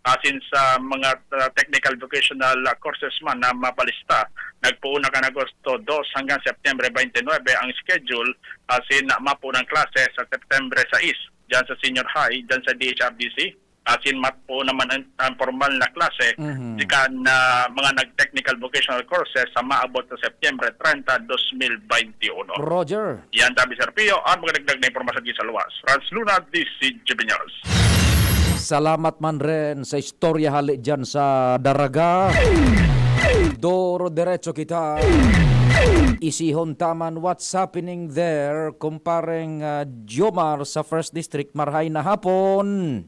[SPEAKER 3] Asin sa mga technical vocational courses man na mapalista, nagpuuna ka ng Agosto 2 hanggang September 29 ang schedule asin mapo ng klase sa September 6 dyan sa senior high, dyan sa DHRDC. Asin matpo naman ang formal na klase dikan na mga nag-technical vocational courses sa maabot sa September 30, 2021.
[SPEAKER 2] Roger.
[SPEAKER 3] Yan tabi Sir Pio at magdagdag na impormasyon sa luwas. Franz Luna, DZGB News.
[SPEAKER 2] Salamat man rin sa istorya hali dyan sa Daraga. Doro diretso kita. Isihon taman what's happening there kumparing Jomar sa First District. Marhay na hapon.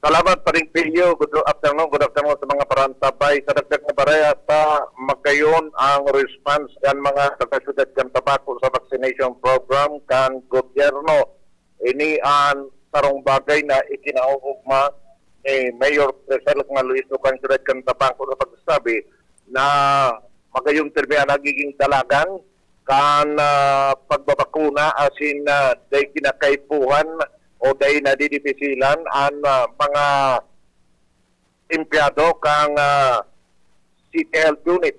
[SPEAKER 4] Salamat pa rin Pio. Good afternoon sa mga parantabay. Sa dagdag na baraya sa magayon ang response kan mga kakasyudad kan tabako sa vaccination program kan gobyerno. Ini ang sarong bagay na ikinauugma ni Mayor Rizal nga Luis Lucang Syudad kan tabako sa pagsasabi na magayong termiya nagiging dalagan kan pagbabakuna asin day kinakaipuhan o day nadidipisilan ang mga empleyado kang City Health Unit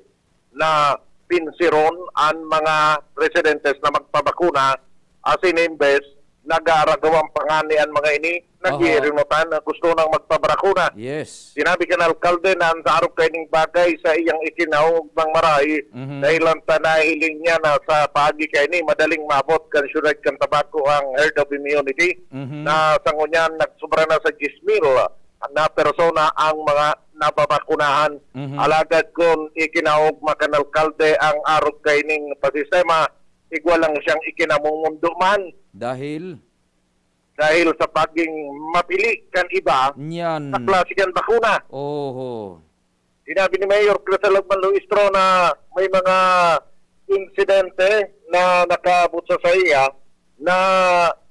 [SPEAKER 4] na pinsiron ang mga residentes na magpabakuna asin imbes nag-aaragawang panganian mga ini nag-iirinutan na gusto nang magpabakuna.
[SPEAKER 2] Yes.
[SPEAKER 4] Sinabi ka na alkalde na ang saarap kaining bagay sa iyang ikinahog ng maray dahil ang tanahiling niya na sa pagi kaini madaling mabot kan syudad kan tabako ang herd of immunity na sa ngunyan nagsubra na sa 10,000 na persona ang mga nababakunahan. Alagad kung ikinahog makan alkalde ang arog kaining pasistema igwa lang siyang ikinamungundo man.
[SPEAKER 2] Dahil
[SPEAKER 4] sa paging mapili kan iba
[SPEAKER 2] Nyan.
[SPEAKER 4] sa klase kan bakuna.
[SPEAKER 2] Oho.
[SPEAKER 4] Sinabi ni Mayor Crisalog Manluistro na may mga insidente na nakabot sa iya na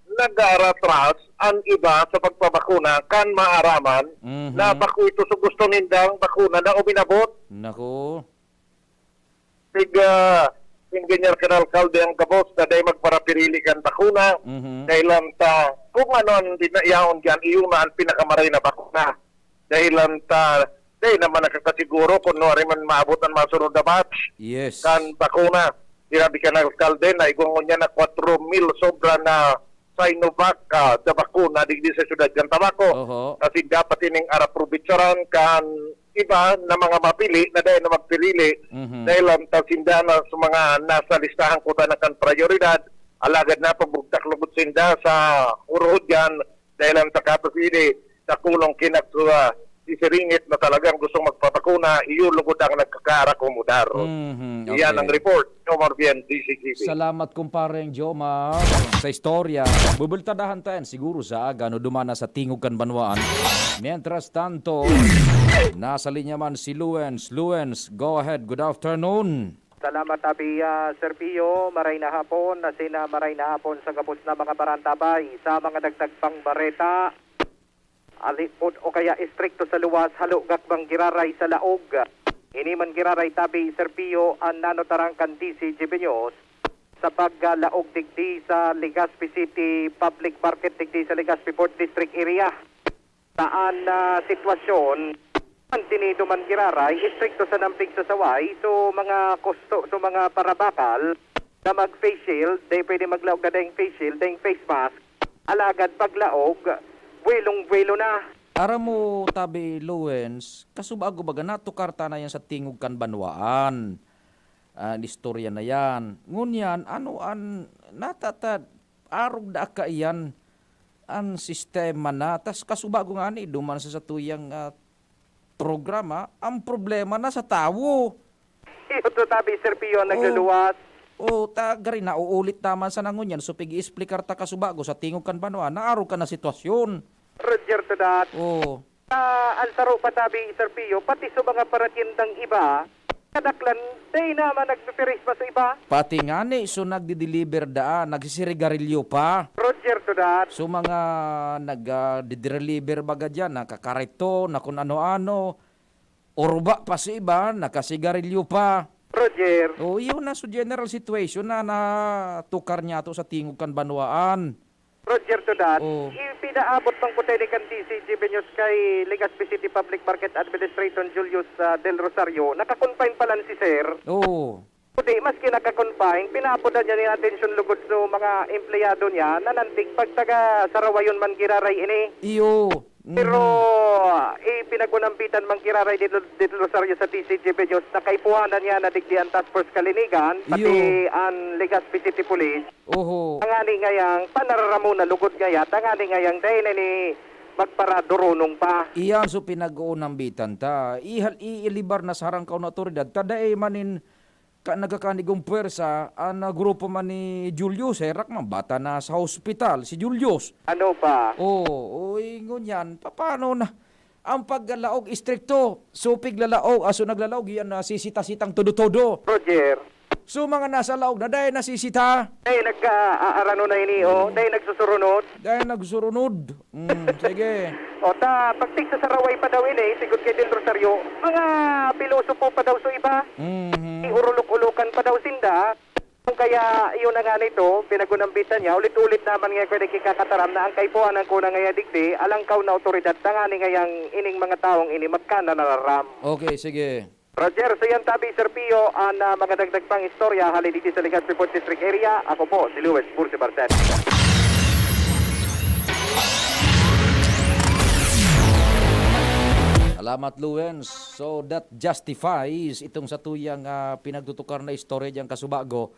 [SPEAKER 4] nag-aaratras ang iba sa pagpabakuna kan maaraman na bako ito sa gusto nindang bakuna na uminabot.
[SPEAKER 2] Nako.
[SPEAKER 4] Engineer Kanal Calde ang kabos na dahil magparapirili kan bakuna dahil ta kung ano ang dinayaon dyan iuna ang pinakamaray na bakuna dahil ta dahil naman nakakasiguro kung no man maabot ang masunod na batch kan bakuna. Sinabi Kanal Calde na igungon niya na 4,000 sobra na Sinovac da bakuna digdi sa syudad kan tabako kasi dapat ining araprobitsaran kan iba na mga mapili na dahil na magpilili dahil ang tasinda na sa mga nasa listahan ko na kan prioridad alagad na pabugtak-lubot sinda sa uruhod yan dahil ang takapapili sa kulong kinaksuwa isiringit na talagang gustong magpapakuna, iyon lugod ang nagkakaakomodar.
[SPEAKER 2] Okay.
[SPEAKER 4] Iyan ang report. Omar Bien, DZGB.
[SPEAKER 2] Salamat kumpareng Jomar sa istorya. Bubultadahan tayo siguro sa aga no dumana sa tingog kan banwaan. Mientras tanto, nasa linya man si Luens. Luens, go ahead. Good afternoon.
[SPEAKER 11] Salamat abi Sir Pio, maray na hapon, maray na hapon sa gabos na mga barantabay, sa mga dagdag pang bareta, alipod o kaya istrikto sa luwas, halo gakbang giraray sa laog. Iniman giraray tabi Sir Pio ang nanotarangkan DZGB News sa paglaog digdi sa Legazpi City Public Market digdi sa Legazpi Port District area. Saan sitwasyon ang tinido man giraray, istrikto sa nampig sa saway, so mga kosto, so mga parabakal na mag-face shield, day pwede maglaog na dahing face shield, dahing face mask, alagad paglaog, buwelong-buwelo na.
[SPEAKER 2] Ara mo tabi Luens, kasubago baga natukarta na yan sa tingog kan banwaan. Istorya na yan. Ngunyan, ano an natatad, arog da ka iyan ang sistema na, tas kasubago nga ni, duman sa tuyang programa, ang problema na sa tao.
[SPEAKER 11] Ito tabi Sir Pio, nagluluwas.
[SPEAKER 2] Tagari na uulit naman sa nangunyan, so pigi-explikar ta kasubago sa tingog kan banwaan, naaro ka na sitwasyon.
[SPEAKER 11] Roger to that. Ang saro pa tabi Sir Pio, pati sa mga paratindang iba, kadaklan, day naman nagpipiris pa sa iba.
[SPEAKER 2] Pati nga ni, so nagdi-deliver daan, nagsisirigarilyo pa.
[SPEAKER 11] Roger to that.
[SPEAKER 2] So mga nag-deliver baga dyan, nakakarito, na kung ano-ano, orba pa sa iba, nakasigarilyo pa.
[SPEAKER 11] Roger.
[SPEAKER 2] Yun na so general situation na natukar niya to sa tingog kan banwaan.
[SPEAKER 11] Roger to that. Ipinaabot ng putenikan DZGB News kay Legazpi City Public Market Administrator Julius Del Rosario. Nakakonfine pa lang si Sir. Kundi, maski nakakonfine, pinapoda niya ni atensyon lugod sa mga empleyado niya na nantig pagtaga sarawayon man giraray ini. Pero ipinagunampitan man giraray Del Rosario sa DZGB News na kaipuhanan niya na digdi ang Task Force Kalinigan, pati ang Legazpi City Police. Tangani ngayang panararamo na lugod ngaya, tangani ngayang dahil na ni magparadurunong pa.
[SPEAKER 2] Iyan so pinag-uunambitan ta. Iilibar na sa harang kaun na otoridad. Taday manin nagakanigong puwersa ang grupo man ni Julius. Rak man, bata na sa hospital si Julius.
[SPEAKER 11] Ano pa?
[SPEAKER 2] Ngunyan, paano na? Ang paggalaog istrikto. So piglalaog, aso naglalaog, yan sisita-sitang todo-todo.
[SPEAKER 11] Roger.
[SPEAKER 2] So mga nasa laog na dahil nasisita.
[SPEAKER 11] Dahil nagka-aarano na ini, dahil nagsusurunod.
[SPEAKER 2] Dahil nagsusurunod. Sige.
[SPEAKER 11] Pagtik sa saraway pa daw ini, sigod kay Del Rosario, mga piloso po pa daw sa iba. Urulok-ulukan pa daw sinda. Kung kaya iyon na nga nito, pinagunambitan niya, ulit-ulit naman nga pwede kikakataram na ang kaipuan ng kunang ngaya digdi, alangkaw na otoridad, tangani ngayang ining mga taong ini magkana nararam.
[SPEAKER 2] Okay, sige.
[SPEAKER 11] Roger, sa yan tabi Sir Pio, ang mga dagdag pang istorya, hali dito sa Legazpi Port District area. Ako po, si Luis Bursi Barcet.
[SPEAKER 2] Salamat Luens. So that justifies itong sa tuyang pinagtutukar na istorya dyan kasubago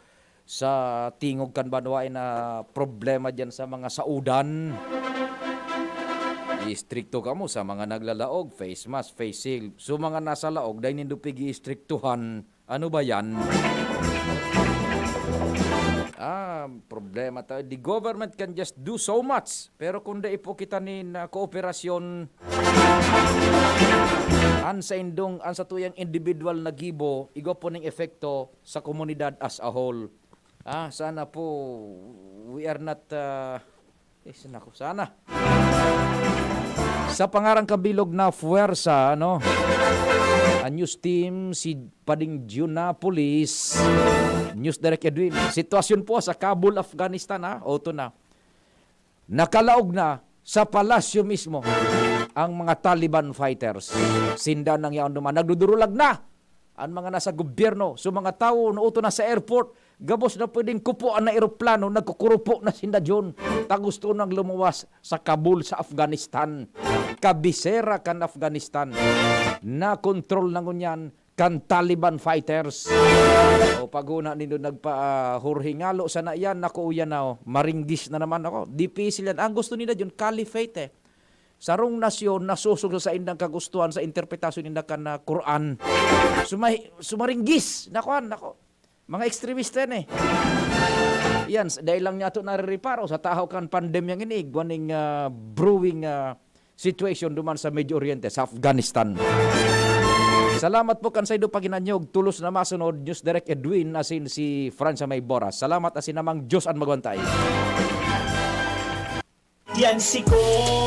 [SPEAKER 2] sa tingog kan banwain na problema dyan sa mga saudan. I-stricto ka mo sa mga naglalaog, face mask, face shield. So mga nasa laog, dahil nindupig i-strictuhan. Ano ba yan? Problema tayo. The government can just do so much. Pero kung da ipo kita ni kooperasyon an sa tuyang individual na gibo, igo po ng efekto sa komunidad as a whole. Sana po we are not sana sa pangarang kabilog na fuwersa, ang news team, si Pading Juna Police, News Direct Edwin. Sitwasyon po sa Kabul, Afghanistan, Oto na. Nakalaog na sa palasyo mismo ang mga Taliban fighters. Sinda nang yaon naman. Nagdudurulag na ang mga nasa gobyerno. So mga tao na uto na sa airport, gabos na pwedeng kupuan na eroplano, nagkukurupo na sinda dyan. Tagusto nang lumuwas sa Kabul sa Afghanistan. Kabisera kan Afghanistan. Na kontrol na ngunyan kan Taliban fighters. Paguna nito nagpa-hurhingalo sana yan. Naku yan maringgis na naman ako. Dipisil yan. Ang gusto nila dyan, caliphate sarong nasyon nasusog sa indang kagustuhan sa interpretasyon ninda kan Quran. Sumaringgis nako. Mga ekstremista yan Yan, dahil lang niya ito naririparo sa tahaw kan pandemyang ini, guaning brewing situation duman sa Medio Oriente, sa Afghanistan. Salamat po kan sa ido paginanyog, tulos na masunod, News Direct Edwin, asin si Francia May Boras. Salamat asin namang Diyos ang magwantay.
[SPEAKER 16] Yan si ko.